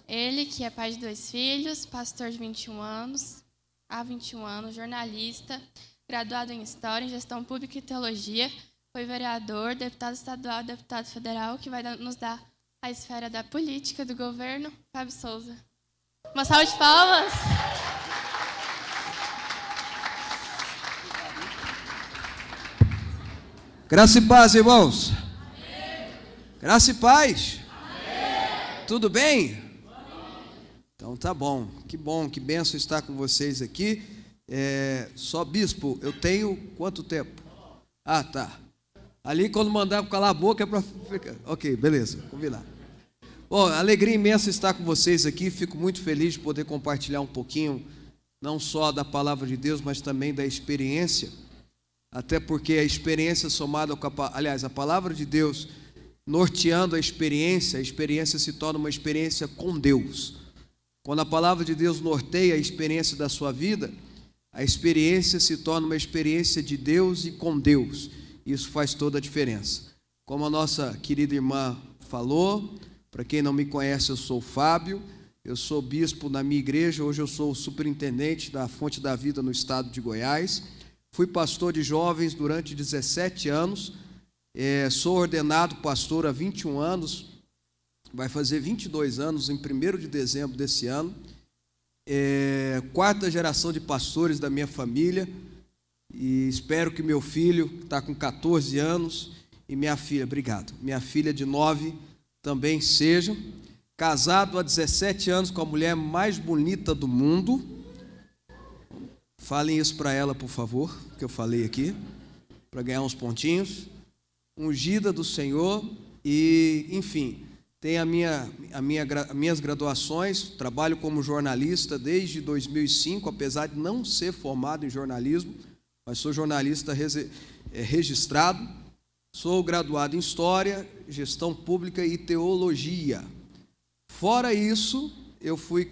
Ele, que é pai de 2 filhos, pastor de 21 anos, há 21 anos, jornalista, graduado em História, em Gestão Pública e Teologia, foi vereador, deputado estadual e deputado federal, que vai nos dar a esfera da política do governo, Fábio Souza. Uma salva de palmas! Graça e paz, irmãos. Amém. Graça e paz. Amém. Tudo bem? Então tá bom, que bênção estar com vocês aqui. Só bispo, eu tenho quanto tempo? Ah, tá. Ali quando mandar calar a boca é para ficar. Ok, beleza, combinado. Bom, alegria imensa estar com vocês aqui. Fico muito feliz de poder compartilhar um pouquinho, não só da palavra de Deus, mas também da experiência. Até porque a experiência somada com a palavra de Deus norteando a experiência se torna uma experiência com Deus. Quando a palavra de Deus norteia a experiência da sua vida, a experiência se torna uma experiência de Deus e com Deus. Isso faz toda a diferença. Como a nossa querida irmã falou, para quem não me conhece, eu sou o Fábio, eu sou bispo na minha igreja, hoje eu sou o superintendente da Fonte da Vida no estado de Goiás. Fui pastor de jovens durante 17 anos, sou ordenado pastor há 21 anos, vai fazer 22 anos em 1º de dezembro desse ano. Quarta geração de pastores da minha família, e espero que meu filho, que está com 14 anos, e minha filha, obrigado, minha filha de 9 também sejam. Casado há 17 anos com a mulher mais bonita do mundo. Falem isso para ela, por favor, que eu falei aqui, para ganhar uns pontinhos. Ungida do Senhor e, enfim, tem minhas graduações, trabalho como jornalista desde 2005, apesar de não ser formado em jornalismo, mas sou jornalista registrado. Sou graduado em História, Gestão Pública e Teologia. Fora isso, eu fui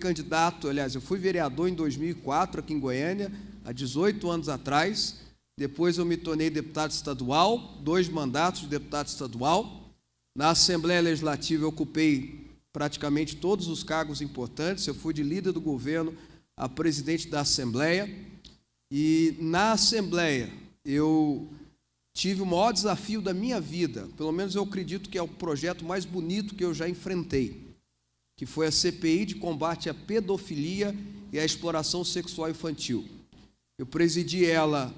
vereador em 2004 aqui em Goiânia, há 18 anos atrás. Depois eu me tornei deputado estadual, 2 mandatos de deputado estadual. Na Assembleia Legislativa eu ocupei praticamente todos os cargos importantes. Eu fui de líder do governo a presidente da Assembleia. E na Assembleia eu tive o maior desafio da minha vida, pelo menos eu acredito que é o projeto mais bonito que eu já enfrentei, que foi a CPI de combate à pedofilia e à exploração sexual infantil. Eu presidi ela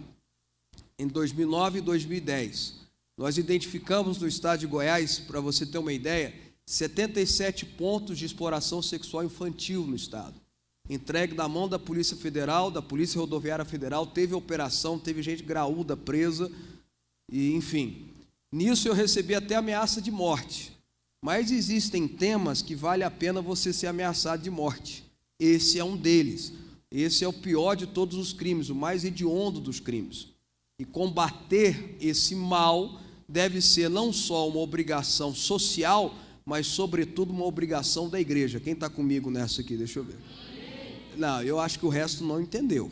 em 2009 e 2010. Nós identificamos no estado de Goiás, para você ter uma ideia, 77 pontos de exploração sexual infantil no estado. Entregue na mão da Polícia Federal, da Polícia Rodoviária Federal, teve operação, teve gente graúda presa, e enfim. Nisso eu recebi até ameaça de morte. Mas existem temas que vale a pena você ser ameaçado de morte. Esse é um deles. Esse é o pior de todos os crimes, o mais hediondo dos crimes. E combater esse mal deve ser não só uma obrigação social, mas, sobretudo, uma obrigação da igreja. Quem está comigo nessa aqui? Deixa eu ver. Não, eu acho que o resto não entendeu.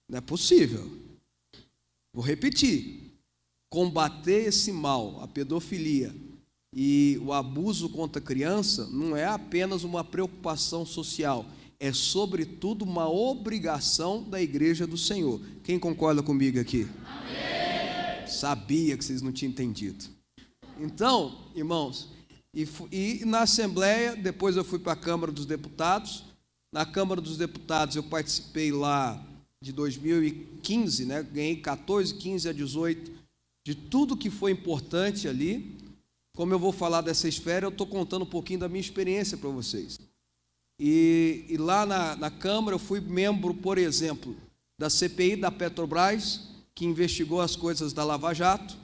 Não é possível. Vou repetir. Combater esse mal, a pedofilia e o abuso contra a criança, não é apenas uma preocupação social, é sobretudo uma obrigação da igreja do Senhor. Quem concorda comigo aqui? Amém. Sabia que vocês não tinham entendido. Então, irmãos, e na Assembleia, depois eu fui para a Câmara dos Deputados. Na Câmara dos Deputados eu participei lá de 2015, né? Ganhei 14, 15 a 18, de tudo que foi importante ali. Como eu vou falar dessa esfera, eu estou contando um pouquinho da minha experiência para vocês. E lá na Câmara eu fui membro, por exemplo, da CPI da Petrobras, que investigou as coisas da Lava Jato.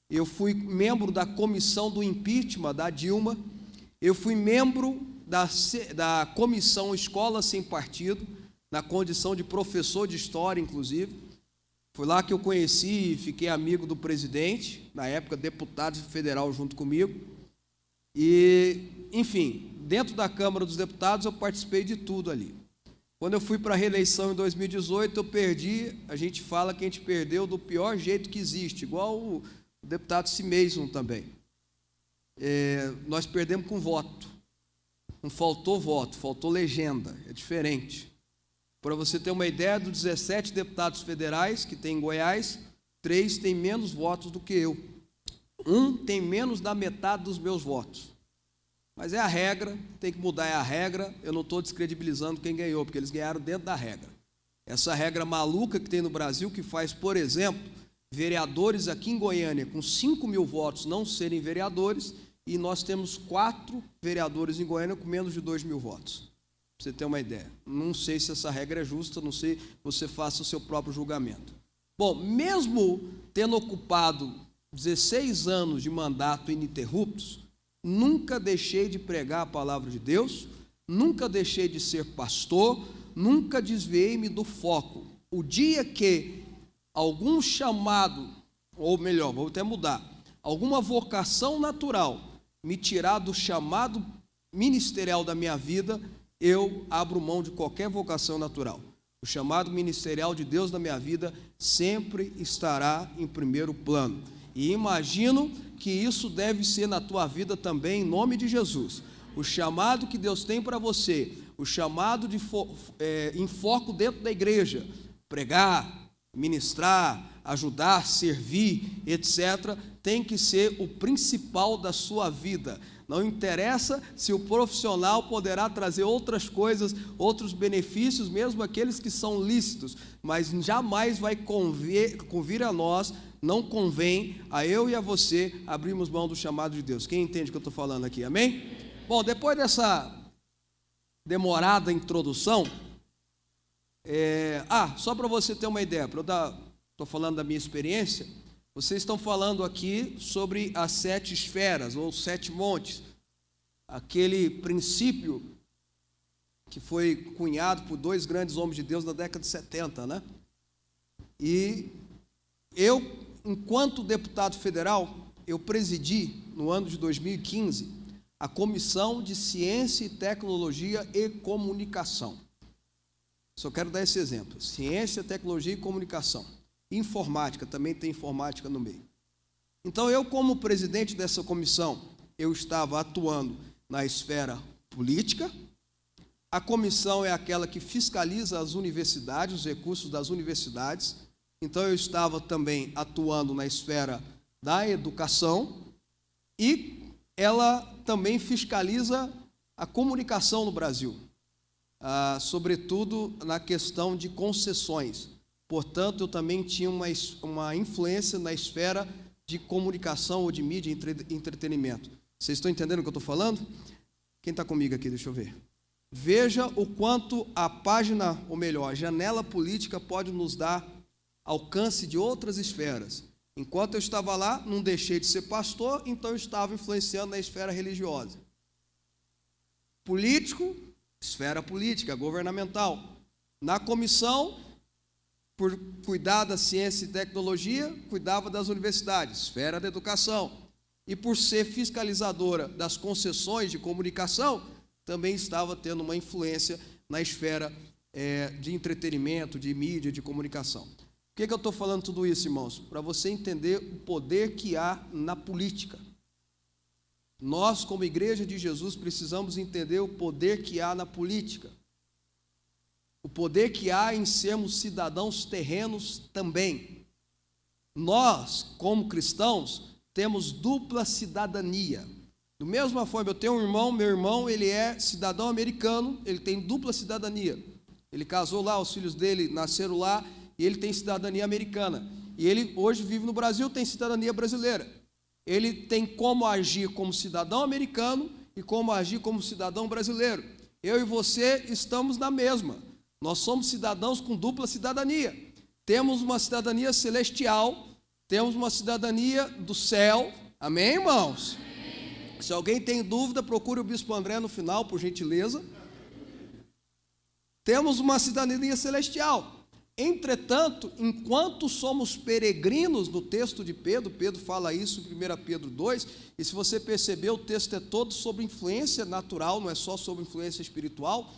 Eu fui membro da comissão do impeachment da Dilma. Eu fui membro da comissão Escola Sem Partido, na condição de professor de História, inclusive. Foi lá que eu conheci e fiquei amigo do presidente, na época deputado federal junto comigo. E, enfim, dentro da Câmara dos Deputados eu participei de tudo ali. Quando eu fui para a reeleição em 2018, eu perdi, a gente fala que a gente perdeu do pior jeito que existe, igual o deputado Cimeison também. Nós perdemos com voto. não faltou voto, faltou legenda, é diferente. Para você ter uma ideia, dos 17 deputados federais que tem em Goiás, 3 têm menos votos do que eu. 1 tem menos da metade dos meus votos. Mas é a regra, tem que mudar a regra. Eu não estou descredibilizando quem ganhou, porque eles ganharam dentro da regra. Essa regra maluca que tem no Brasil, que faz, por exemplo, vereadores aqui em Goiânia com 5 mil votos não serem vereadores, e nós temos 4 vereadores em Goiânia com menos de 2 mil votos. Para você ter uma ideia. Não sei se essa regra é justa, não sei, você faça o seu próprio julgamento. Bom, mesmo tendo ocupado 16 anos de mandato ininterruptos, nunca deixei de pregar a palavra de Deus, nunca deixei de ser pastor, nunca desviei-me do foco. O dia que algum chamado, ou melhor, vou até mudar, alguma vocação natural me tirar do chamado ministerial da minha vida, eu abro mão de qualquer vocação natural. O chamado ministerial de Deus na minha vida sempre estará em primeiro plano. E imagino que isso deve ser na tua vida também, em nome de Jesus. O chamado que Deus tem para você, o chamado em foco dentro da igreja, pregar, ministrar, ajudar, servir, etc., tem que ser o principal da sua vida. Não interessa se o profissional poderá trazer outras coisas, outros benefícios, mesmo aqueles que são lícitos, mas jamais vai convir a nós, não convém a eu e a você abrirmos mão do chamado de Deus. Quem entende o que eu estou falando aqui, amém? Bom, depois dessa demorada introdução, só para você ter uma ideia, estou falando da minha experiência. Vocês estão falando aqui sobre as 7 esferas, ou 7 montes, aquele princípio que foi cunhado por 2 grandes homens de Deus na década de 70, né? E eu, enquanto deputado federal, eu presidi, no ano de 2015, a Comissão de Ciência e Tecnologia e Comunicação. Só quero dar esse exemplo: ciência, tecnologia e comunicação. Informática, também tem informática no meio. Então, eu, como presidente dessa comissão, eu estava atuando na esfera política. A comissão é aquela que fiscaliza as universidades, os recursos das universidades. Então, eu estava também atuando na esfera da educação, e ela também fiscaliza a comunicação no Brasil, sobretudo na questão de concessões. Portanto, eu também tinha uma influência na esfera de comunicação ou de mídia e entretenimento. Vocês estão entendendo o que eu estou falando? Quem está comigo aqui, deixa eu ver. Veja o quanto a página, ou melhor, a janela política pode nos dar alcance de outras esferas. Enquanto eu estava lá, não deixei de ser pastor, então eu estava influenciando na esfera religiosa. Político, esfera política, governamental. Na comissão, por cuidar da ciência e tecnologia, cuidava das universidades, esfera da educação. E por ser fiscalizadora das concessões de comunicação, também estava tendo uma influência na esfera de entretenimento, de mídia, de comunicação. Por que eu estou falando tudo isso, irmãos? Para você entender o poder que há na política. Nós, como Igreja de Jesus, precisamos entender o poder que há na política. O poder que há em sermos cidadãos terrenos também. Nós, como cristãos, temos dupla cidadania. Da mesma forma, eu tenho um irmão, meu irmão, ele é cidadão americano, ele tem dupla cidadania. Ele casou lá, os filhos dele nasceram lá, e ele tem cidadania americana. E ele hoje vive no Brasil, tem cidadania brasileira. Ele tem como agir como cidadão americano e como agir como cidadão brasileiro. Eu e você estamos na mesma. Nós somos cidadãos com dupla cidadania. Temos uma cidadania celestial, temos uma cidadania do céu. Amém, irmãos? Amém. Se alguém tem dúvida, procure o Bispo André no final, por gentileza. Temos uma cidadania celestial. Entretanto, enquanto somos peregrinos, no texto de Pedro, Pedro fala isso em 1 Pedro 2, e se você perceber, o texto é todo sobre influência natural, não é só sobre influência espiritual.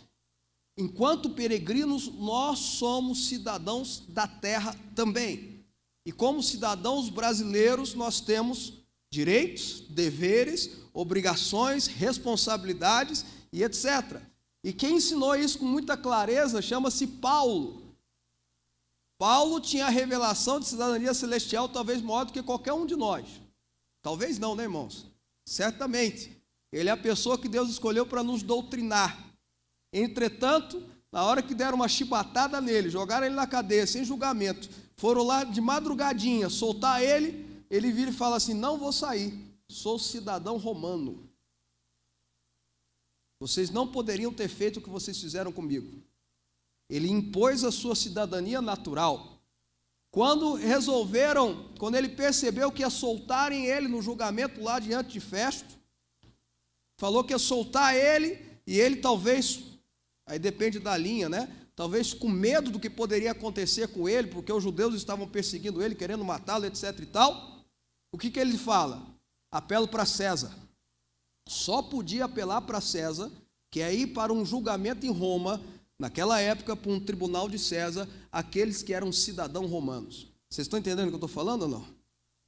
Enquanto peregrinos, nós somos cidadãos da terra também. E como cidadãos brasileiros, nós temos direitos, deveres, obrigações, responsabilidades, e etc. E quem ensinou isso com muita clareza chama-se Paulo. Paulo tinha a revelação de cidadania celestial talvez maior do que qualquer um de nós. Talvez não, né, irmãos? Certamente. Ele é a pessoa que Deus escolheu para nos doutrinar. Entretanto, na hora que deram uma chibatada nele, jogaram ele na cadeia, sem julgamento, foram lá de madrugadinha soltar ele, ele vira e fala assim: não vou sair, sou cidadão romano. Vocês não poderiam ter feito o que vocês fizeram comigo. Ele impôs a sua cidadania natural. Quando ele percebeu que ia soltarem ele no julgamento lá diante de Festo, falou que ia soltar ele, e ele talvez, aí depende da linha, né? Talvez com medo do que poderia acontecer com ele, porque os judeus estavam perseguindo ele, querendo matá-lo, etc e tal. O que ele fala? Apelo para César. Só podia apelar para César, que é ir para um julgamento em Roma, naquela época, para um tribunal de César, aqueles que eram cidadãos romanos. Vocês estão entendendo o que eu estou falando ou não?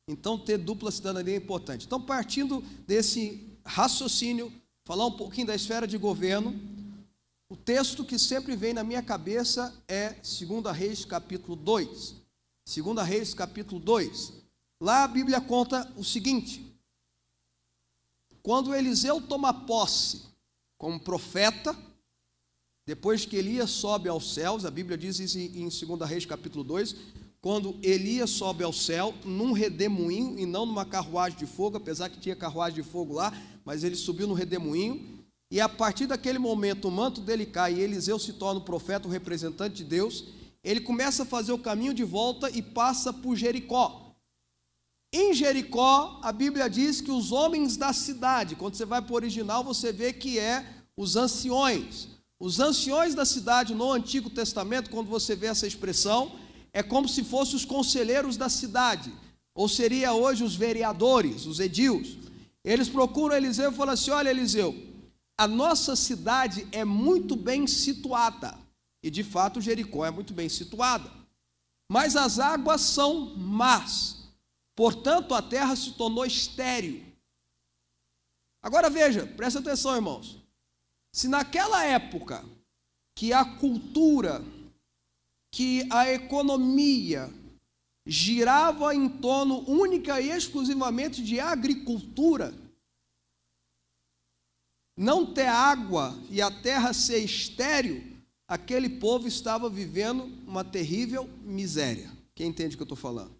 Então, ter dupla cidadania é importante. Então, partindo desse raciocínio, falar um pouquinho da esfera de governo, o texto que sempre vem na minha cabeça é 2 Reis, capítulo 2. 2 Reis, capítulo 2. Lá a Bíblia conta o seguinte: quando Eliseu toma posse como profeta, depois que Elias sobe aos céus, a Bíblia diz isso em 2 Reis, capítulo 2, quando Elias sobe ao céu, num redemoinho e não numa carruagem de fogo, apesar que tinha carruagem de fogo lá, mas ele subiu no redemoinho, e a partir daquele momento o manto dele cai e Eliseu se torna o profeta, o representante de Deus. Ele começa a fazer o caminho de volta e passa por Jericó. Em Jericó, a Bíblia diz que os homens da cidade, quando você vai para o original, você vê que é os anciões. Os anciões da cidade no Antigo Testamento, quando você vê essa expressão, é como se fossem os conselheiros da cidade, ou seria hoje os vereadores, os edils. Eles procuram Eliseu e falam assim: olha, Eliseu, a nossa cidade é muito bem situada, e de fato Jericó é muito bem situada, mas as águas são más, portanto a terra se tornou estéril. Agora veja, presta atenção, irmãos, se naquela época que a cultura, que a economia girava em torno única e exclusivamente de agricultura, não ter água e a terra ser estéril, aquele povo estava vivendo uma terrível miséria. Quem entende o que eu estou falando?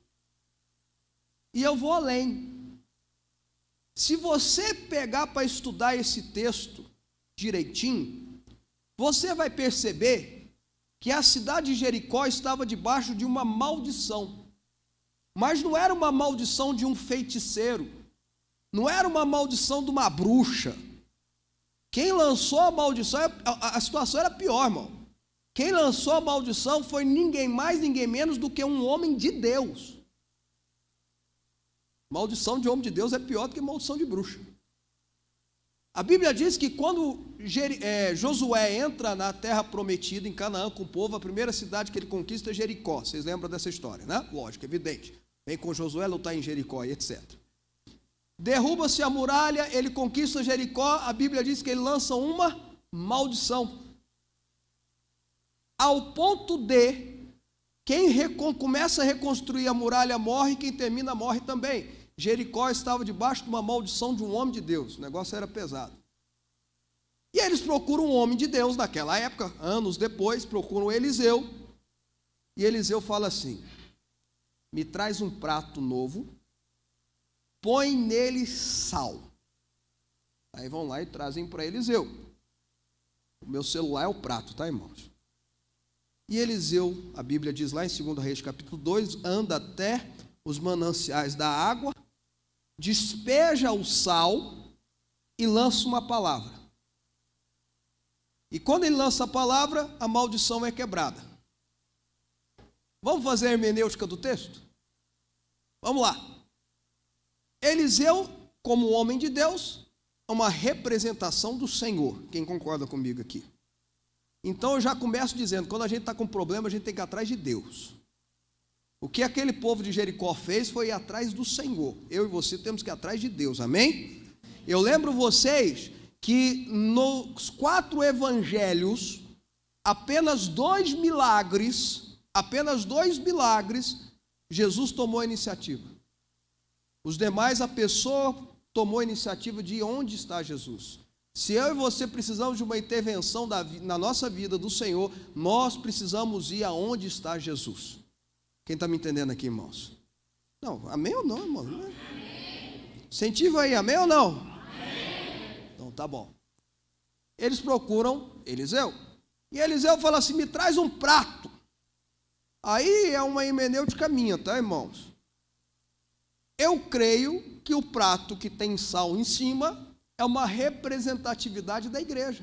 E eu vou além. Se você pegar para estudar esse texto direitinho, você vai perceber que a cidade de Jericó estava debaixo de uma maldição. Mas não era uma maldição de um feiticeiro, não era uma maldição de uma bruxa. Quem lançou a maldição, a situação era pior, irmão. Quem lançou a maldição foi ninguém mais, ninguém menos do que um homem de Deus. Maldição de homem de Deus é pior do que maldição de bruxa. A Bíblia diz que quando Josué entra na terra prometida, em Canaã, com o povo, a primeira cidade que ele conquista é Jericó. Vocês lembram dessa história, né? Lógico, evidente. Vem com Josué lutar em Jericó e etc. Derruba-se a muralha, ele conquista Jericó, a Bíblia diz que ele lança uma maldição. Ao ponto de, quem começa a reconstruir a muralha morre, quem termina morre também. Jericó estava debaixo de uma maldição de um homem de Deus, o negócio era pesado. E eles procuram um homem de Deus naquela época, anos depois, procuram Eliseu, e Eliseu fala assim: me traz um prato novo, põe nele sal. Aí vão lá e trazem para Eliseu. O meu celular é o prato, tá, irmãos? E Eliseu, a Bíblia diz lá em 2 Reis, capítulo 2, anda até os mananciais da água, despeja o sal e lança uma palavra. E quando ele lança a palavra, a maldição é quebrada. Vamos fazer a hermenêutica do texto? Vamos lá. Eliseu, como homem de Deus, é uma representação do Senhor. Quem concorda comigo aqui? Então eu já começo dizendo, quando a gente está com problema, a gente tem que ir atrás de Deus. O que aquele povo de Jericó fez foi ir atrás do Senhor. Eu e você temos que ir atrás de Deus, amém? Eu lembro vocês que nos 4 evangelhos, apenas 2 milagres, Jesus tomou a iniciativa. Os demais, a pessoa tomou a iniciativa de onde está Jesus. Se eu e você precisamos de uma intervenção na nossa vida do Senhor, nós precisamos ir aonde está Jesus. Quem está me entendendo aqui, irmãos? Não, amém ou não, irmão? Incentivo aí, amém ou não? Amém. Então tá bom. Eles procuram Eliseu. E Eliseu fala assim: me traz um prato. Aí é uma hermenêutica minha, tá, irmãos? Eu creio que o prato que tem sal em cima é uma representatividade da igreja.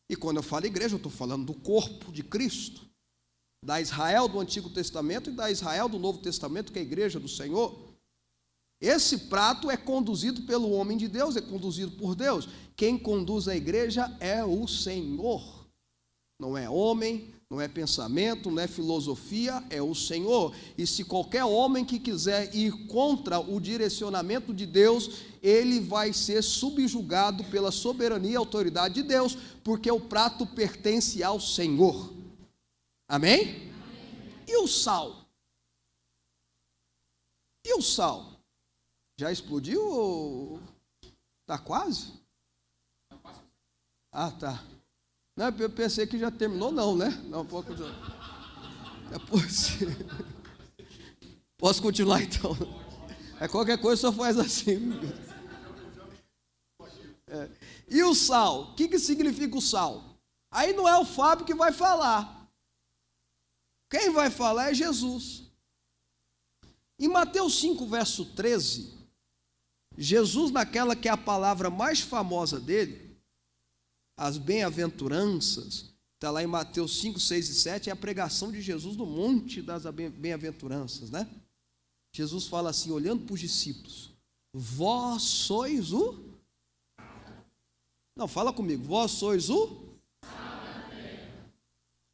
E quando eu falo igreja, eu estou falando do corpo de Cristo, da Israel do Antigo Testamento e da Israel do Novo Testamento, que é a igreja do Senhor. Esse prato é conduzido pelo homem de Deus, é conduzido por Deus. Quem conduz a igreja é o Senhor. Não é homem, não é pensamento, não é filosofia, é o Senhor. E se qualquer homem que quiser ir contra o direcionamento de Deus, ele vai ser subjugado pela soberania e autoridade de Deus, porque o prato pertence ao Senhor. Amém? Amém. E o sal? E o sal? Já explodiu ou está quase? Ah, tá. Não, eu pensei que já terminou, não, né? Não, pode continuar. Posso continuar então? Qualquer coisa só faz assim. E o sal? O que significa o sal? Aí não é o Fábio que vai falar. Quem vai falar é Jesus. Em Mateus 5, verso 13, Jesus, naquela que é a palavra mais famosa dele, as bem-aventuranças, está lá em Mateus 5, 6 e 7, é a pregação de Jesus no monte das bem-aventuranças, né? Jesus fala assim, olhando para os discípulos: vós sois o... Não, fala comigo, vós sois o...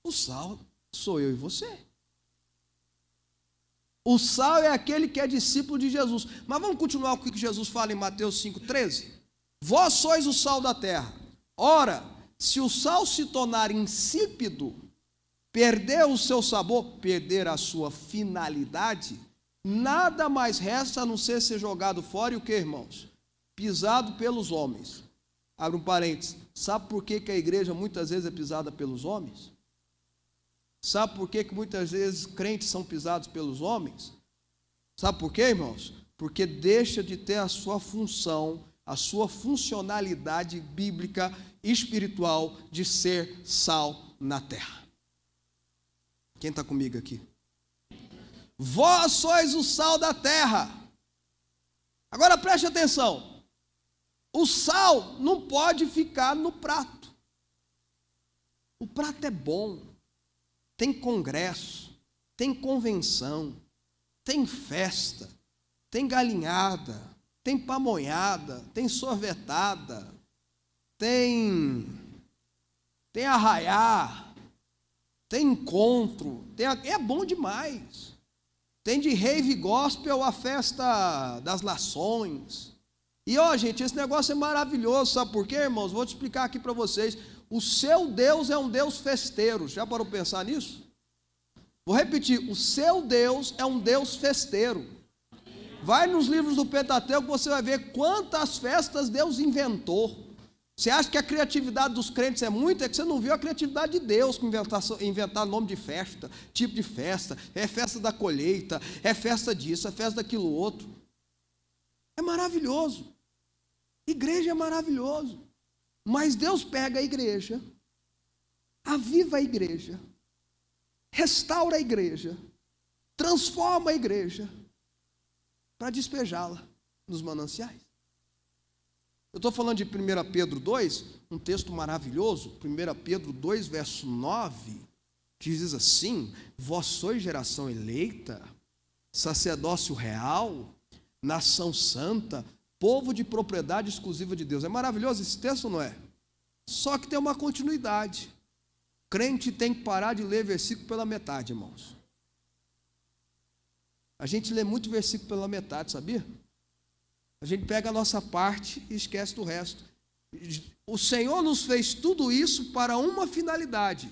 O sal sou eu e você. O sal é aquele que é discípulo de Jesus. Mas vamos continuar com o que Jesus fala em Mateus 5,13? Vós sois o sal da terra. Ora, se o sal se tornar insípido, perder o seu sabor, perder a sua finalidade, nada mais resta a não ser jogado fora. E o que, irmãos? Pisado pelos homens. Abre um parênteses. Sabe por que a igreja muitas vezes é pisada pelos homens? Sabe por que muitas vezes crentes são pisados pelos homens? Sabe por quê, irmãos? Porque deixa de ter a sua função, a sua funcionalidade bíblica, espiritual, de ser sal na terra. Quem está comigo aqui? Vós sois o sal da terra. Agora preste atenção. O sal não pode ficar no prato. O prato é bom. Tem congresso, tem convenção, tem festa, tem galinhada, tem pamonhada, tem sorvetada, tem arraiá, tem encontro, é bom demais. Tem de rave gospel a festa das nações. E gente, esse negócio é maravilhoso, sabe por quê, irmãos? Vou te explicar aqui para vocês. O seu Deus é um Deus festeiro. Já parou para pensar nisso? Vou repetir, o seu Deus é um Deus festeiro. Vai nos livros do Pentateuco, você vai ver quantas festas Deus inventou. Você acha que a criatividade dos crentes é muito? É que você não viu a criatividade de Deus com inventar nome de festa, tipo de festa. É festa da colheita, é festa disso, é festa daquilo outro. É maravilhoso. Igreja é maravilhoso. Mas Deus pega a igreja, aviva a igreja, restaura a igreja, transforma a igreja para despejá-la nos mananciais. Eu estou falando de 1 Pedro 2, um texto maravilhoso, 1 Pedro 2, verso 9, que diz assim: vós sois geração eleita, sacerdócio real, nação santa, povo de propriedade exclusiva de Deus. É maravilhoso esse texto, não é? Só que tem uma continuidade. Crente tem que parar de ler versículo pela metade, irmãos. A gente lê muito versículo pela metade, sabia? A gente pega a nossa parte e esquece do resto. O Senhor nos fez tudo isso para uma finalidade.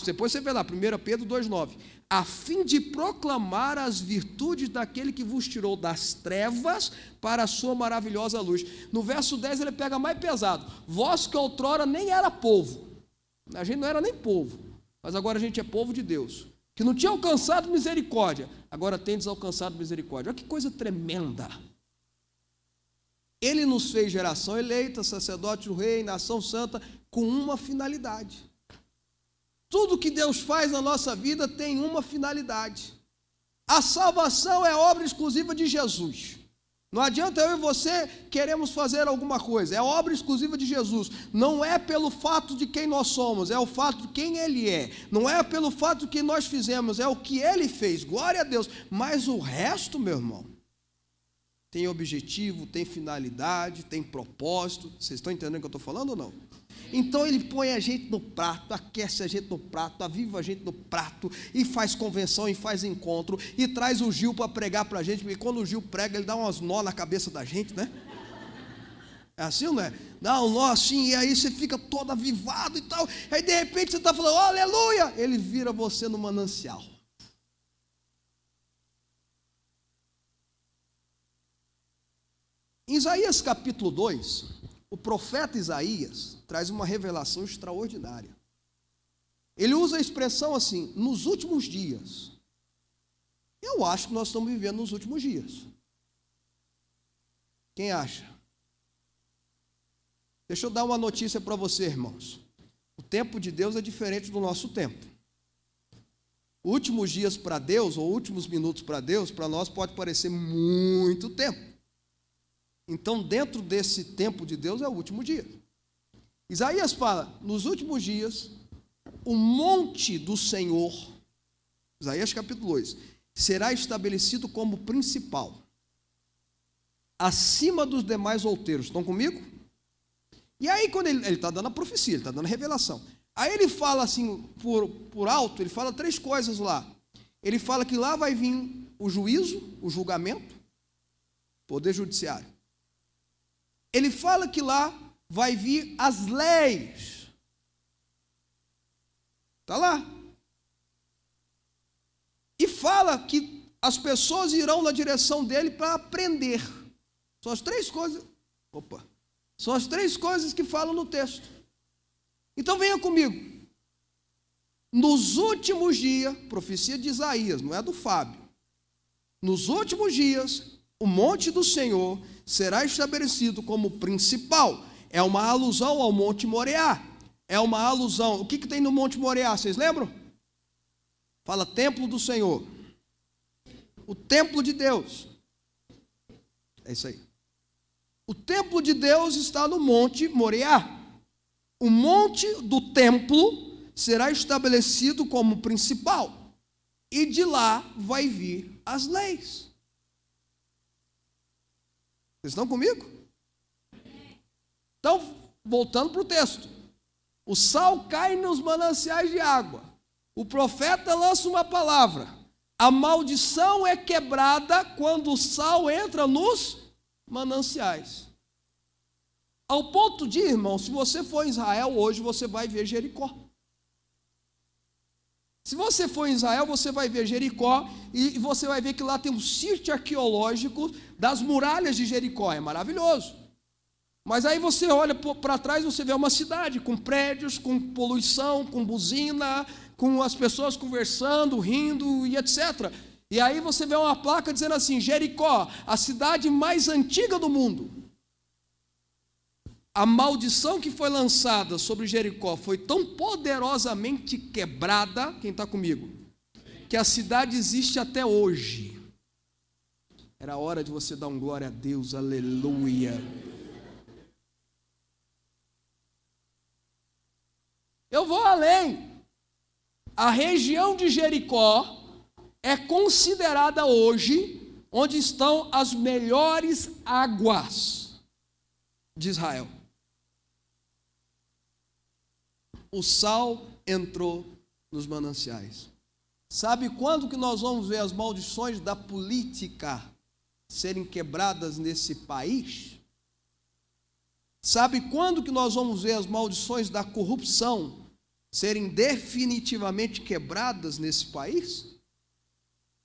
Depois você vê lá, 1 Pedro 2,9. A fim de proclamar as virtudes daquele que vos tirou das trevas para a sua maravilhosa luz. No verso 10 ele pega mais pesado. Vós que outrora nem era povo. A gente não era nem povo, mas agora a gente é povo de Deus. Que não tinha alcançado misericórdia, agora tendes alcançado misericórdia. Olha que coisa tremenda. Ele nos fez geração eleita, sacerdote do rei, nação santa, com uma finalidade. Tudo que Deus faz na nossa vida tem uma finalidade. A salvação é obra exclusiva de Jesus. Não adianta eu e você queremos fazer alguma coisa, é obra exclusiva de Jesus. Não é pelo fato de quem nós somos, é o fato de quem Ele é. Não é pelo fato do que nós fizemos, é o que Ele fez, glória a Deus. Mas o resto, meu irmão, tem objetivo, tem finalidade, tem propósito. Vocês estão entendendo o que eu estou falando ou não? Então ele põe a gente no prato, aquece a gente no prato, aviva a gente no prato, e faz convenção, e faz encontro, e traz o Gil para pregar para a gente, porque quando o Gil prega, ele dá umas nó na cabeça da gente, né? É assim, não é? Dá um nó assim, e aí você fica todo avivado e tal, aí de repente você está falando, aleluia, ele vira você no manancial. Em Isaías capítulo 2, o profeta Isaías traz uma revelação extraordinária. Ele usa a expressão assim, nos últimos dias. Eu acho que nós estamos vivendo nos últimos dias. Quem acha? Deixa eu dar uma notícia para você, irmãos. O tempo de Deus é diferente do nosso tempo. Últimos dias para Deus, ou últimos minutos para Deus, para nós pode parecer muito tempo. Então, dentro desse tempo de Deus é o último dia. Isaías fala, nos últimos dias, o monte do Senhor, Isaías capítulo 2, será estabelecido como principal, acima dos demais outeiros. Estão comigo? E aí, quando ele está dando a profecia, ele está dando a revelação. Aí ele fala assim, por alto, ele fala 3 coisas lá. Ele fala que lá vai vir o juízo, o julgamento, poder judiciário. Ele fala que lá vai vir as leis. Está lá. E fala que as pessoas irão na direção dele para aprender. São as 3 coisas. São as 3 coisas que falam no texto. Então venha comigo. Nos últimos dias, profecia de Isaías, não é do Fábio. Nos últimos dias, o monte do Senhor será estabelecido como principal. É uma alusão ao Monte Moriá. É uma alusão. O que tem no Monte Moriá? Vocês lembram? Fala templo do Senhor. O templo de Deus. É isso aí. O templo de Deus está no Monte Moriá. O monte do templo será estabelecido como principal. E de lá vai vir as leis. Vocês estão comigo? Então, voltando para o texto. O sal cai nos mananciais de água. O profeta lança uma palavra. A maldição é quebrada quando o sal entra nos mananciais. Ao ponto de, irmão, se você for em Israel hoje, você vai ver Jericó. Se você for em Israel, você vai ver Jericó e você vai ver que lá tem um sítio arqueológico das muralhas de Jericó. É maravilhoso. Mas aí você olha para trás e você vê uma cidade com prédios, com poluição, com buzina, com as pessoas conversando, rindo e etc. E aí você vê uma placa dizendo assim, Jericó, a cidade mais antiga do mundo. A maldição que foi lançada sobre Jericó foi tão poderosamente quebrada, quem está comigo, que a cidade existe até hoje. Era hora de você dar um glória a Deus, aleluia. Eu vou além. A região de Jericó é considerada hoje onde estão as melhores águas de Israel. O sal entrou nos mananciais. Sabe quando que nós vamos ver as maldições da política serem quebradas nesse país? Sabe quando que nós vamos ver as maldições da corrupção serem definitivamente quebradas nesse país?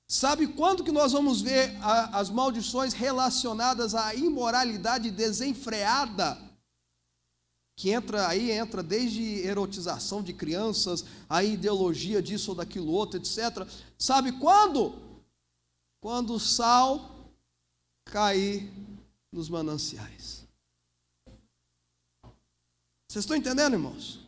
Sabe quando que nós vamos ver as maldições relacionadas à imoralidade desenfreada? Que entra desde erotização de crianças, a ideologia disso ou daquilo outro, etc. Sabe quando? Quando o sal cair nos mananciais. Vocês estão entendendo, irmãos?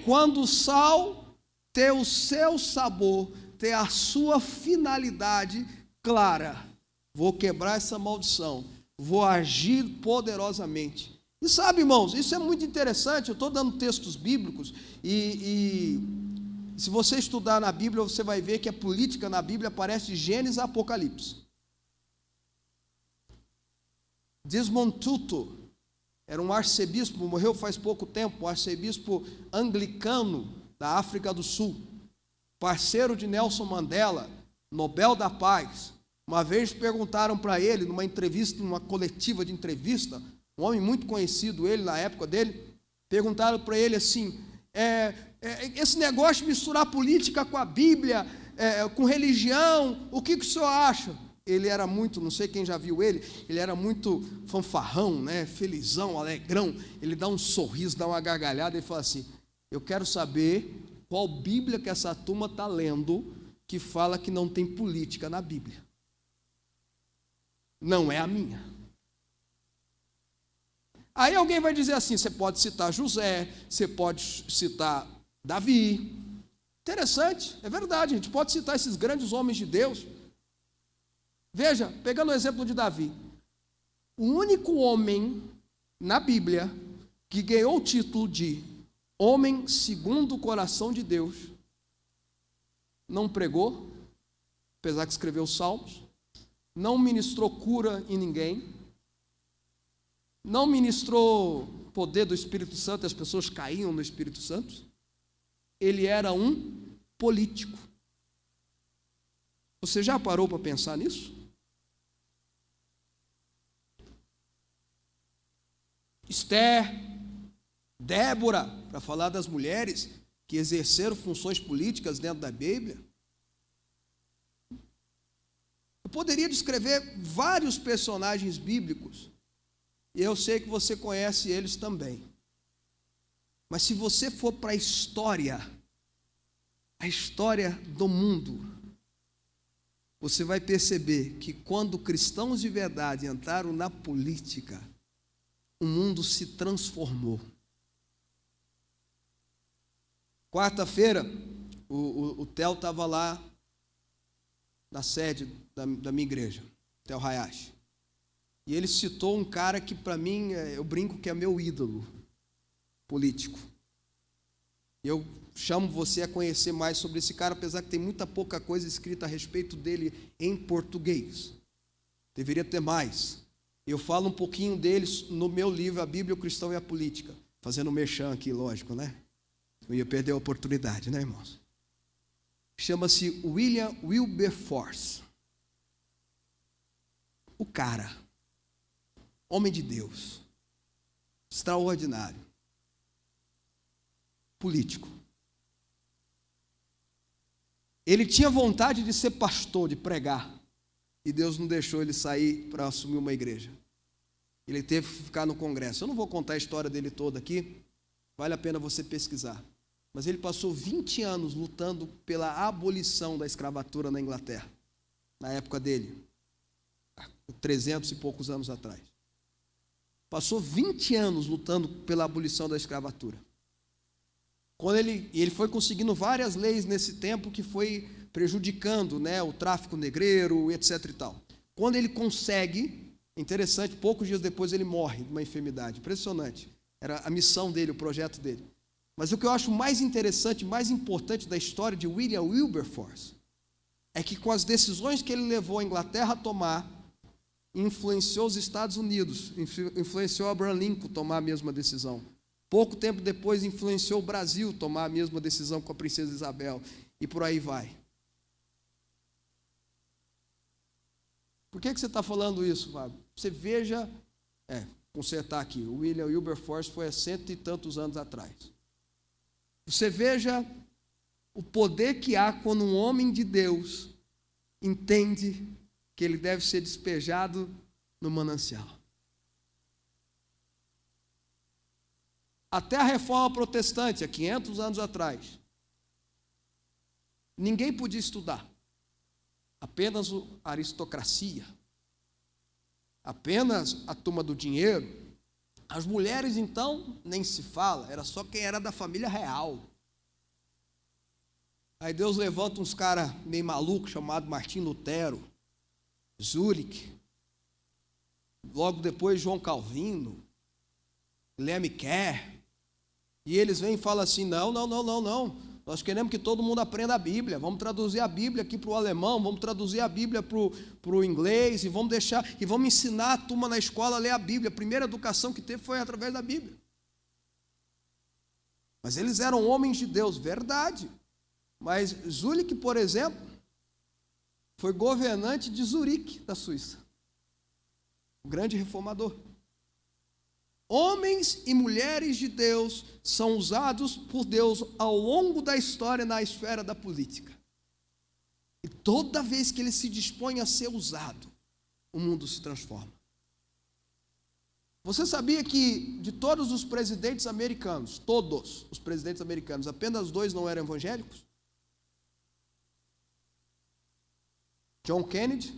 Quando o sal ter o seu sabor, ter a sua finalidade clara, vou quebrar essa maldição, vou agir poderosamente. E sabe, irmãos, isso é muito interessante. Eu estou dando textos bíblicos e se você estudar na Bíblia, você vai ver que a política na Bíblia aparece de Gênesis a Apocalipse. Desmond Tutu era um arcebispo, morreu faz pouco tempo, um arcebispo anglicano da África do Sul, parceiro de Nelson Mandela, Nobel da Paz. Uma vez perguntaram para ele, numa entrevista, numa coletiva de entrevista, um homem muito conhecido, ele na época dele, perguntaram para ele assim, esse negócio de misturar política com a Bíblia, com religião, o que o senhor acha? Ele era muito, não sei quem já viu ele era muito fanfarrão, né, felizão, alegrão, ele dá um sorriso, dá uma gargalhada e fala assim, eu quero saber qual Bíblia que essa turma está lendo que fala que não tem política na Bíblia. Não é a minha. Aí alguém vai dizer assim, você pode citar José, você pode citar Davi. Interessante, é verdade, a gente pode citar esses grandes homens de Deus. Veja, pegando o exemplo de Davi, o único homem na Bíblia que ganhou o título de homem segundo o coração de Deus, não pregou, apesar que escreveu os Salmos, não ministrou cura em ninguém, não ministrou poder do Espírito Santo, as pessoas caíam no Espírito Santo, ele era um político. Você já parou para pensar nisso? Esther, Débora, para falar das mulheres que exerceram funções políticas dentro da Bíblia. Eu poderia descrever vários personagens bíblicos, e eu sei que você conhece eles também. Mas se você for para a história do mundo, você vai perceber que quando cristãos de verdade entraram na política, o mundo se transformou. Quarta-feira, o Theo estava lá na sede da minha igreja, Theo Hayashi. E ele citou um cara que para mim, eu brinco que é meu ídolo político. Eu chamo você a conhecer mais sobre esse cara, apesar que tem muita pouca coisa escrita a respeito dele em português. Deveria ter mais. Eu falo um pouquinho deles no meu livro, A Bíblia, o Cristão e a Política. Fazendo merchan aqui, lógico, né? Eu ia perder a oportunidade, né, irmãos? Chama-se William Wilberforce. O cara, homem de Deus, extraordinário, político. Ele tinha vontade de ser pastor, de pregar, e Deus não deixou ele sair para assumir uma igreja. Ele teve que ficar no Congresso. Eu não vou contar a história dele toda aqui, vale a pena você pesquisar. Mas ele passou 20 anos lutando pela abolição da escravatura na Inglaterra, na época dele, 300 e poucos anos atrás. Passou 20 anos lutando pela abolição da escravatura. Quando ele foi conseguindo várias leis nesse tempo que foi prejudicando, né, o tráfico negreiro, etc. e tal. Quando ele consegue, interessante, poucos dias depois ele morre de uma enfermidade. Impressionante. Era a missão dele, o projeto dele. Mas o que eu acho mais interessante, mais importante da história de William Wilberforce é que com as decisões que ele levou a Inglaterra a tomar, influenciou os Estados Unidos, influenciou Abraham Lincoln a tomar a mesma decisão. Pouco tempo depois influenciou o Brasil a tomar a mesma decisão com a princesa Isabel, e por aí vai. Por que você está falando isso, Fábio? Você veja, consertar aqui, o William Wilberforce foi há 100 e tantos anos atrás. Você veja o poder que há quando um homem de Deus entende que ele deve ser despejado no manancial. Até a reforma protestante, há 500 anos atrás, ninguém podia estudar. Apenas a aristocracia. Apenas a turma do dinheiro. As mulheres, então, nem se fala, era só quem era da família real. Aí Deus levanta uns caras meio malucos, chamados Martim Lutero, Zurich, logo depois João Calvino, Guilherme Kerr, e eles vêm e falam assim, não, nós queremos que todo mundo aprenda a Bíblia, vamos traduzir a Bíblia aqui para o alemão, vamos traduzir a Bíblia para o inglês, e vamos ensinar a turma na escola a ler a Bíblia. A primeira educação que teve foi através da Bíblia. Mas eles eram homens de Deus, verdade. Mas Zurich, por exemplo, foi governante de Zurique, da Suíça. O grande reformador. Homens e mulheres de Deus são usados por Deus ao longo da história na esfera da política. E toda vez que ele se dispõe a ser usado, o mundo se transforma. Você sabia que de todos os presidentes americanos, todos os presidentes americanos, apenas 2 não eram evangélicos? John Kennedy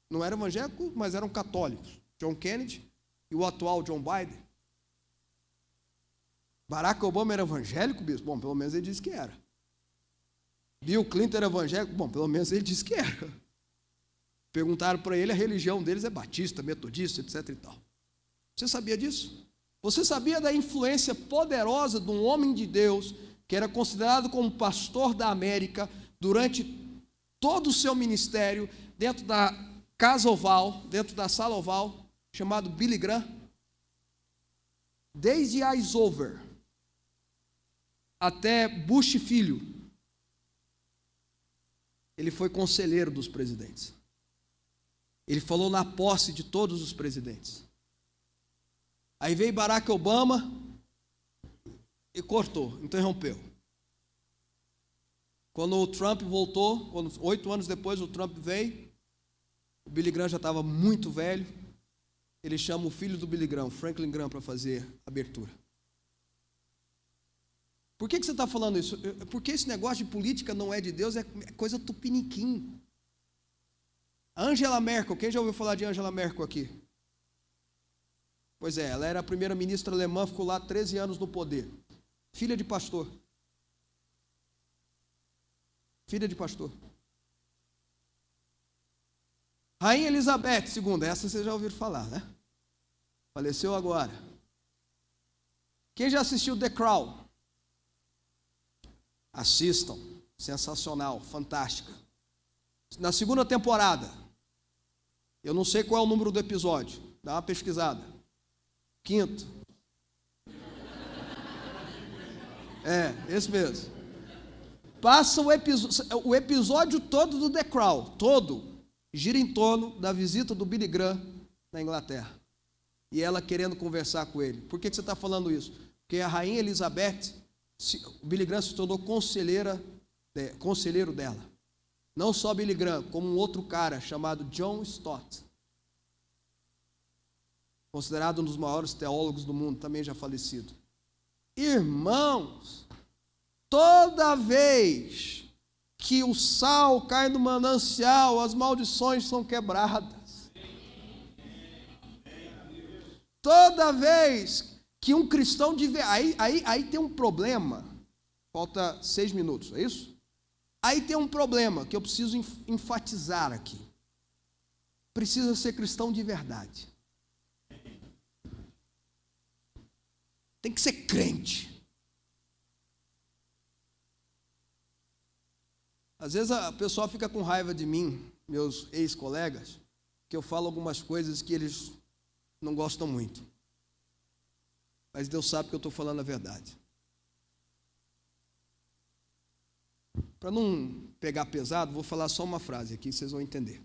não era evangélico, mas eram católicos. John Kennedy e o atual John Biden. Barack Obama era evangélico, bispo? Bom, pelo menos ele disse que era. Bill Clinton era evangélico? Bom, pelo menos ele disse que era. Perguntaram para ele, a religião deles é batista, metodista, etc. e tal. Você sabia disso? Você sabia da influência poderosa de um homem de Deus que era considerado como pastor da América durante todo o seu ministério, dentro da casa oval, dentro da sala oval, chamado Billy Graham? Desde Eisenhower até Bush filho, ele foi conselheiro dos presidentes. Ele falou na posse de todos os presidentes. Aí veio Barack Obama e cortou, interrompeu. Quando o Trump voltou, 8 anos depois o Trump veio, o Billy Graham já estava muito velho, ele chama o filho do Billy Graham, Franklin Graham, para fazer a abertura. Por que você está falando isso? Porque esse negócio de política não é de Deus, é coisa tupiniquim. Angela Merkel, quem já ouviu falar de Angela Merkel aqui? Pois é, ela era a primeira-ministra alemã, ficou lá 13 anos no poder. Filha de pastor. Filha de pastor. Rainha Elizabeth II, essa vocês já ouviram falar, né? Faleceu agora. Quem já assistiu The Crown? Assistam, sensacional, fantástica. Na 2ª temporada, eu não sei qual é o número do episódio, dá uma pesquisada. 5º. Esse mesmo. Passa o episódio todo do The Crown, todo, gira em torno da visita do Billy Graham na Inglaterra. E ela querendo conversar com ele. Por que você está falando isso? Porque a rainha Elizabeth, o Billy Graham se tornou conselheiro dela. Não só Billy Graham, como um outro cara chamado John Stott, considerado um dos maiores teólogos do mundo, também já falecido. Irmãos, toda vez que o sal cai no manancial, as maldições são quebradas. Toda vez que um cristão aí tem um problema. Falta 6 minutos, é isso? Aí tem um problema que eu preciso enfatizar aqui. Precisa ser cristão de verdade. Tem que ser crente. Às vezes a pessoa fica com raiva de mim, meus ex-colegas, que eu falo algumas coisas que eles não gostam muito. Mas Deus sabe que eu estou falando a verdade. Para não pegar pesado, vou falar só uma frase aqui, vocês vão entender.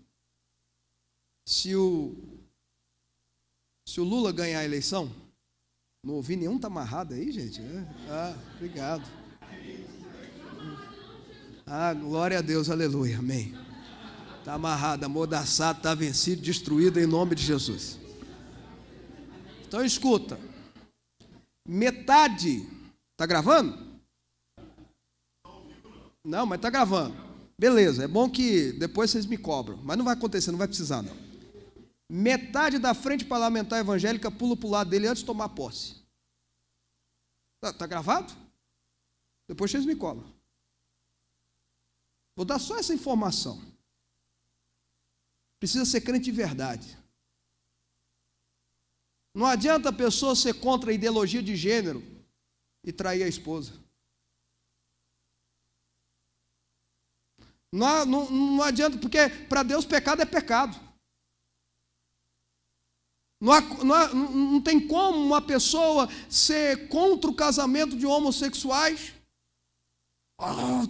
Se o Lula ganhar a eleição, não ouvi nenhum tá amarrado aí, gente? Obrigado. Glória a Deus, aleluia, amém. Está amarrado, amordaçado, está vencido, destruído em nome de Jesus. Então escuta, metade, está gravando? Não, mas está gravando. Beleza, é bom que depois vocês me cobram, mas não vai acontecer, não vai precisar não. Metade da frente parlamentar evangélica pula para o lado dele antes de tomar posse. Está gravado? Depois vocês me cobram. Vou dar só essa informação. Precisa ser crente de verdade. Não adianta a pessoa ser contra a ideologia de gênero e trair a esposa. Não adianta, porque para Deus pecado é pecado. Não tem como uma pessoa ser contra o casamento de homossexuais.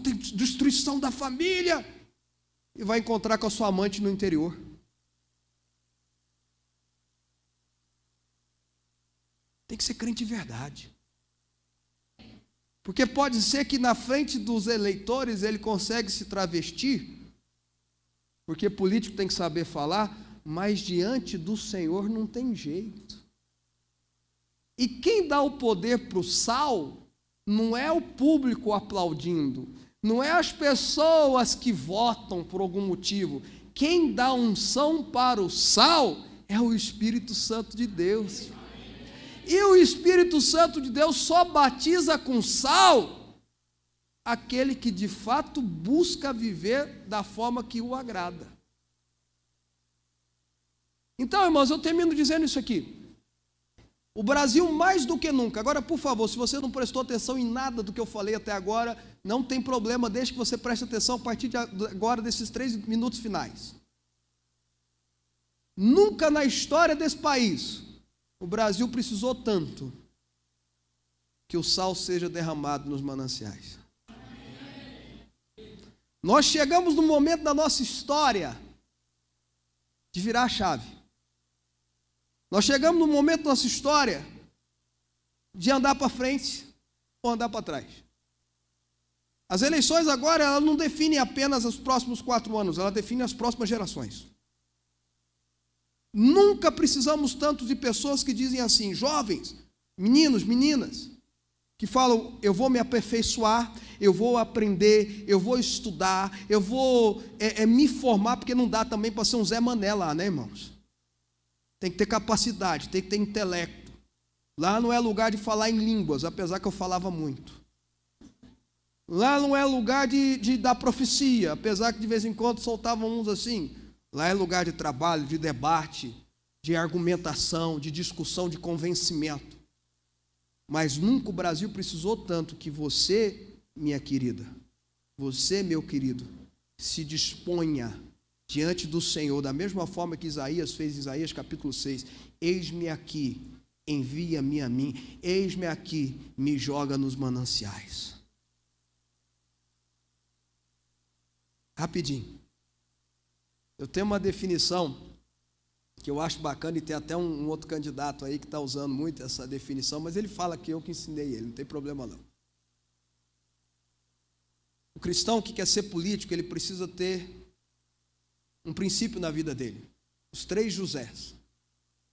Tem destruição da família. E vai encontrar com a sua amante no interior. Tem que ser crente de verdade. Porque pode ser que na frente dos eleitores ele consegue se travestir, porque político tem que saber falar, mas diante do Senhor não tem jeito. E quem dá o poder para o sal não é o público aplaudindo, não é as pessoas que votam por algum motivo. Quem dá unção para o sal é o Espírito Santo de Deus. E o Espírito Santo de Deus só batiza com sal aquele que de fato busca viver da forma que o agrada. Então, irmãos, eu termino dizendo isso aqui. O Brasil, mais do que nunca, agora, por favor, se você não prestou atenção em nada do que eu falei até agora, não tem problema, deixe que você preste atenção a partir de agora, desses 3 minutos finais. Nunca na história desse país, o Brasil precisou tanto que o sal seja derramado nos mananciais. Nós chegamos no momento da nossa história de virar a chave. Nós chegamos no momento da nossa história de andar para frente ou andar para trás. As eleições agora, elas não definem apenas os próximos 4 anos, elas definem as próximas gerações. Nunca precisamos tanto de pessoas que dizem assim, jovens, meninos, meninas, que falam, eu vou me aperfeiçoar, eu vou aprender, eu vou estudar, eu vou me formar, porque não dá também para ser um Zé Mané lá, né, irmãos? Tem que ter capacidade, tem que ter intelecto. Lá não é lugar de falar em línguas, apesar que eu falava muito. Lá não é lugar de dar profecia, apesar que de vez em quando soltavam uns assim. Lá é lugar de trabalho, de debate, de argumentação, de discussão, de convencimento. Mas nunca o Brasil precisou tanto que você, minha querida, você, meu querido, se disponha diante do Senhor, da mesma forma que Isaías fez, Isaías capítulo 6, eis-me aqui, envia-me a mim, eis-me aqui, me joga nos mananciais. Rapidinho. Eu tenho uma definição que eu acho bacana, e tem até um outro candidato aí que está usando muito essa definição, mas ele fala que eu que ensinei ele, não tem problema não. O cristão que quer ser político, ele precisa ter um princípio na vida dele. Os 3 Josés.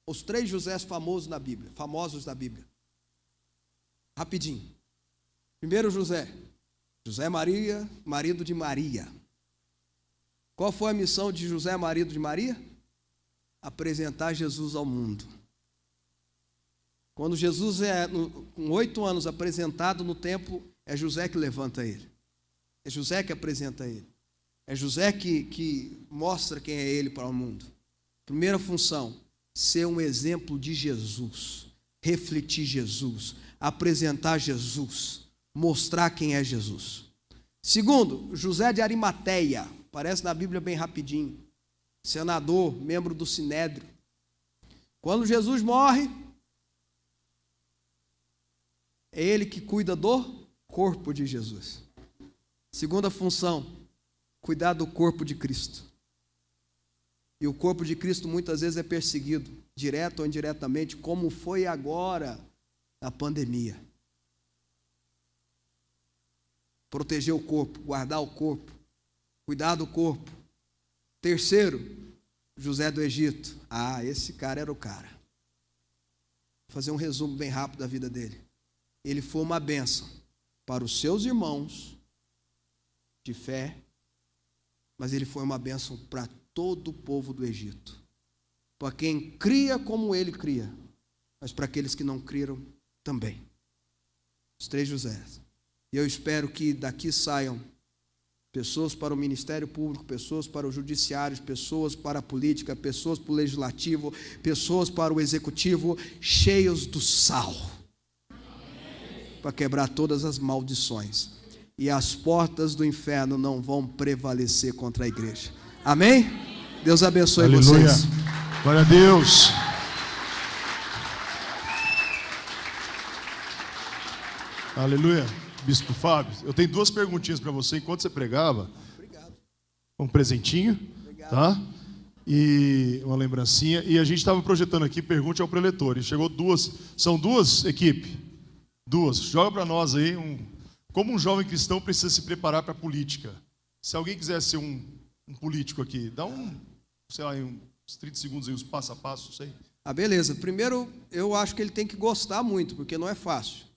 Os 3 Josés famosos na Bíblia. Rapidinho. Primeiro José. José Maria, marido de Maria. Qual foi a missão de José, marido de Maria? Apresentar Jesus ao mundo. Quando Jesus com 8 anos apresentado no templo, é José que levanta ele. É José que apresenta ele. É José que mostra quem é ele para o mundo. Primeira função, ser um exemplo de Jesus. Refletir Jesus. Apresentar Jesus. Mostrar quem é Jesus. Segundo, José de Arimateia. Aparece na Bíblia bem rapidinho. Senador, membro do Sinédrio. Quando Jesus morre, é ele que cuida do corpo de Jesus. Segunda função, cuidar do corpo de Cristo. E o corpo de Cristo muitas vezes é perseguido, direto ou indiretamente, como foi agora na pandemia. Proteger o corpo, guardar o corpo, cuidar do corpo. Terceiro, José do Egito. Esse cara era o cara. Vou fazer um resumo bem rápido da vida dele. Ele foi uma bênção para os seus irmãos de fé, mas ele foi uma bênção para todo o povo do Egito. Para quem cria como ele cria, mas para aqueles que não criam também. Os 3 Josés. E eu espero que daqui saiam pessoas para o Ministério Público, pessoas para o Judiciário, pessoas para a política, pessoas para o Legislativo, pessoas para o Executivo, cheios do sal, para quebrar todas as maldições. E as portas do inferno não vão prevalecer contra a igreja. Amém? Deus abençoe Aleluia. vocês. Glória a Deus. Aleluia. Bispo Fábio, eu tenho 2 perguntinhas para você enquanto você pregava. Obrigado. Um presentinho, Obrigado. tá? E uma lembrancinha. E a gente estava projetando aqui, pergunte ao preletor. E chegou 2, são 2 equipes? 2. Joga para nós aí, como um jovem cristão precisa se preparar para a política. Se alguém quiser ser um político aqui, dá sei lá, uns 30 segundos aí, os passo a passo, não sei. Beleza. Primeiro, eu acho que ele tem que gostar muito, porque não é fácil.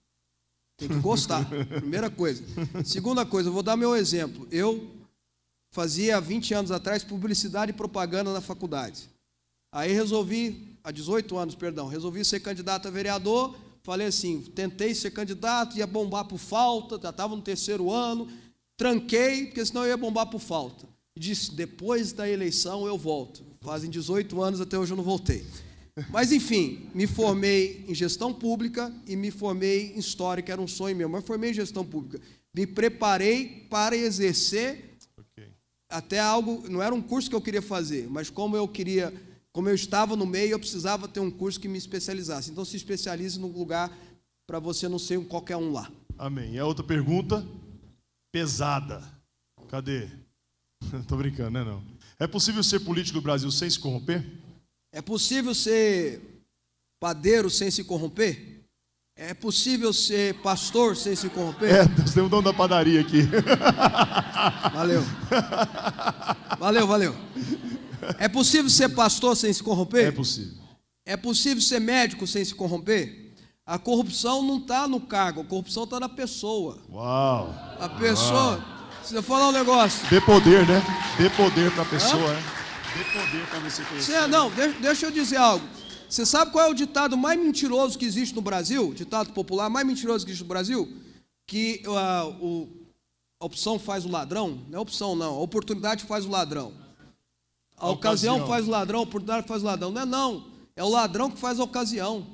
Tem que gostar, primeira coisa. Segunda coisa, eu vou dar meu exemplo. Eu fazia, há 20 anos atrás, publicidade e propaganda na faculdade. Aí há 18 anos, resolvi ser candidato a vereador. Falei assim, tentei ser candidato, ia bombar por falta, já estava no 3º ano. Tranquei, porque senão eu ia bombar por falta. E disse, depois da eleição eu volto. Fazem 18 anos, até hoje eu não voltei. Mas, enfim, me formei em gestão pública e me formei em história, que era um sonho meu, mas formei em gestão pública. Me preparei para exercer até algo, não era um curso que eu queria fazer, mas como eu estava no meio, eu precisava ter um curso que me especializasse. Então, se especialize num lugar para você não ser qualquer um lá. Amém. E a outra pergunta, pesada. Cadê? Tô brincando, né, não? É possível ser político no Brasil sem se corromper? É possível ser padeiro sem se corromper? É possível ser pastor sem se corromper? Nós temos o dono da padaria aqui. Valeu. É possível ser pastor sem se corromper? É possível. É possível ser médico sem se corromper? A corrupção não está no cargo, a corrupção está na pessoa. Uau! A pessoa, se eu falar um negócio... Dê poder, né? Dê poder para a pessoa, né? Dê poder para você conhecer. Deixa eu dizer algo. Você sabe qual é o ditado mais mentiroso que existe no Brasil? Ditado popular mais mentiroso que existe no Brasil? Que a opção faz o ladrão? Não é opção, não. A oportunidade faz o ladrão. A ocasião faz o ladrão, a oportunidade faz o ladrão. Não é não. É o ladrão que faz a ocasião.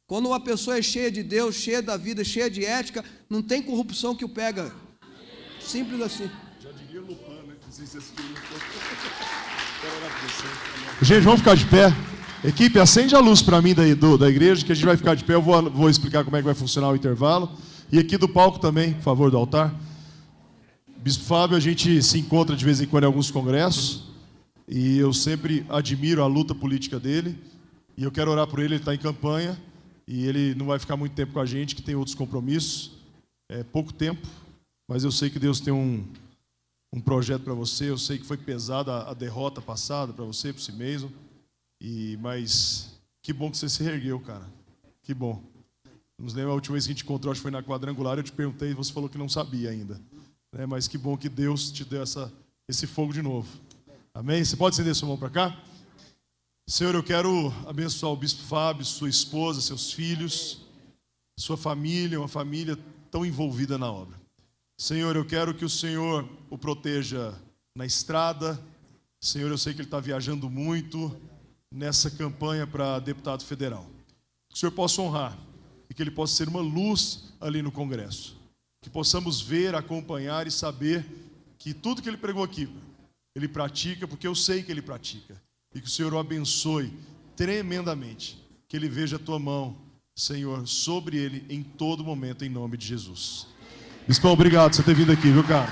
Quando uma pessoa é cheia de Deus, cheia da vida, cheia de ética, não tem corrupção que o pega. Simples assim. Já diria Lupin, né? Não sei se assistiu. Gente, vamos ficar de pé. Equipe, acende a luz para mim da igreja, que a gente vai ficar de pé. Eu vou explicar como é que vai funcionar o intervalo. E aqui do palco também, por favor, do altar. Bispo Fábio, a gente se encontra de vez em quando em alguns congressos. E eu sempre admiro a luta política dele. E eu quero orar por ele está em campanha. E ele não vai ficar muito tempo com a gente, que tem outros compromissos. É pouco tempo, mas eu sei que Deus tem um projeto para você. Eu sei que foi pesada a derrota passada para você, para si mesmo. Mas que bom que você se reergueu, cara. Que bom. Nos lembra a última vez que a gente encontrou, acho que foi na quadrangular, eu te perguntei e você falou que não sabia ainda. Mas que bom que Deus te deu esse fogo de novo. Amém? Você pode estender sua mão para cá? Senhor, eu quero abençoar o Bispo Fábio, sua esposa, seus filhos, sua família, uma família tão envolvida na obra. Senhor, eu quero que o Senhor o proteja na estrada. Senhor, eu sei que ele está viajando muito nessa campanha para deputado federal. Que o Senhor possa honrar e que ele possa ser uma luz ali no Congresso. Que possamos ver, acompanhar e saber que tudo que ele pregou aqui, ele pratica, porque eu sei que ele pratica. E que o Senhor o abençoe tremendamente. Que ele veja a tua mão, Senhor, sobre ele em todo momento, em nome de Jesus. Bispão, obrigado por você ter vindo aqui, viu, cara?